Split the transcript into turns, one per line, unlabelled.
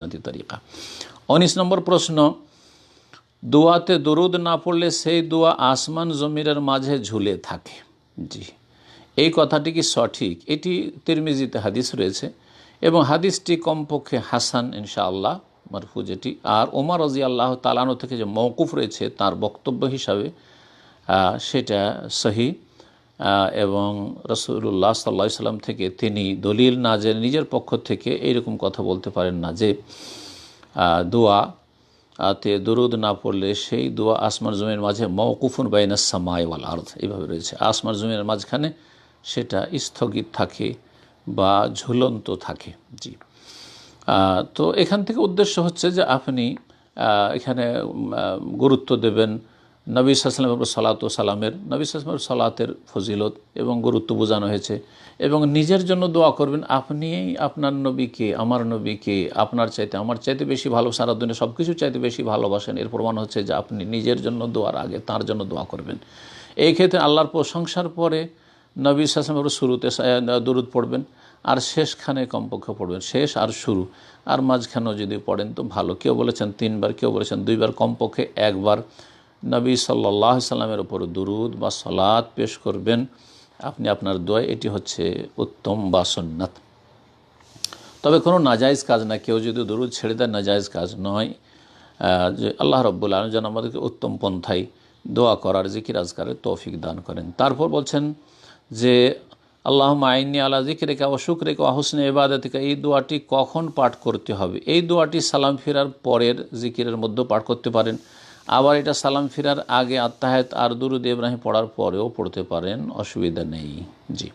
তরিকা। 19 নম্বর প্রশ্ন, দোয়াতে দরুদ না পড়লে সেই দোয়া আসমান জমিনের মাঝে ঝুলে থাকে। জি, এই কথাটি কি সঠিক? এটি তিরমিজিতে হাদিস রয়েছে এবং হাদিসটি কমপক্ষে হাসান ইনশাআল্লাহ, মারফু যেটি। আর ওমর রাদিয়াল্লাহু তাআলা আনহু থেকে যে মওকুফ রয়েছে তার বক্তব্য হিসাবে সেটা সহি, এবং রাসূলুল্লাহ সাল্লাল্লাহু আলাইহি সাল্লাম থেকে তিনি দলিল না জেনে নিজের পক্ষ থেকে এইরকম কথা বলতে পারেন না যে দোয়াতে দরুদ না পড়লে সেই দোয়া আসমান জমিনের মাঝে মওকুফুন বাইনাস সামাই ওয়াল আরদ, এইভাবে রয়েছে, আসমান জমিনের মাঝখানে সেটা স্থগিত থাকে বা ঝুলন্ত থাকে। জি, তো এখান থেকে উদ্দেশ্য হচ্ছে যে আপনি এখানে গুরুত্ব দেবেন নবী সাল্লাল্লাহু আলাইহি ওয়াসাল্লামের সালাত ও সালামের, নবী সাল্লাল্লাহু আলাইহি ওয়াসাল্লামের সালাতের ফজিলত এবং গুরুত্ব বোঝানো হয়েছে, এবং নিজের জন্য দোয়া করবেন। আপনি আপনার নবীকে, আমার নবীকে আপনার চাইতে আমার চাইতে বেশি ভালো, সারা দুনিয়া সব কিছু চাইতে বেশি ভালোবাসেন। এর প্রমাণ হচ্ছে যে আপনি নিজের জন্য দোয়ার আগে তার জন্য দোয়া করবেন। এই ক্ষেত্রে আল্লাহর প্রশংসার পরে নবী সাল্লাল্লাহু আলাইহি ওয়াসাল্লামের শুরুতে দরুদ পড়বেন, আর শেষখানে কমপক্ষে পড়বেন, শেষ আর শুরু, আর মাঝখানেও যদি পড়েন তো ভালো। কেউ বলেছেন 3 বার, কেউ বলেছেন 2 বার, কমপক্ষে 1 বার নবী সাল্লাল্লাহু আলাইহি সাল্লামের উপর দুরুদ বা সালাত পেশ করবেন আপনি আপনার দোয়া। এটি হচ্ছে উত্তম বা সুন্নাত। তবে কোনো নাজায়েজ কাজ না, কেউ যদি দুরুদ ছেড়ে দেয় নাজায়েজ কাজ নয়। যে আল্লাহ রাব্বুল আলামিন যেন আমাদেরকে উত্তম পন্থায় দোয়া করার, জিকির আজকারের তৌফিক দান করেন। তারপর বলছেন যে আল্লাহুম্মা আইন্নি আলা যিকরিকা ওয়া শুকরিকা ওয়া হুসনি ইবাদাতিকা, এই দোয়াটি কখন পাঠ করতে হবে? এই দোয়াটি সালাম ফিরার পরের জিকিরের মধ্যে পাঠ করতে পারেন, আবার এটা সালাম ফিরার আগে আত্তাহিয়াত আর দুরুদ ইব্রাহিম পড়ার পরেও পড়তে পারেন, অসুবিধা নেই। জি।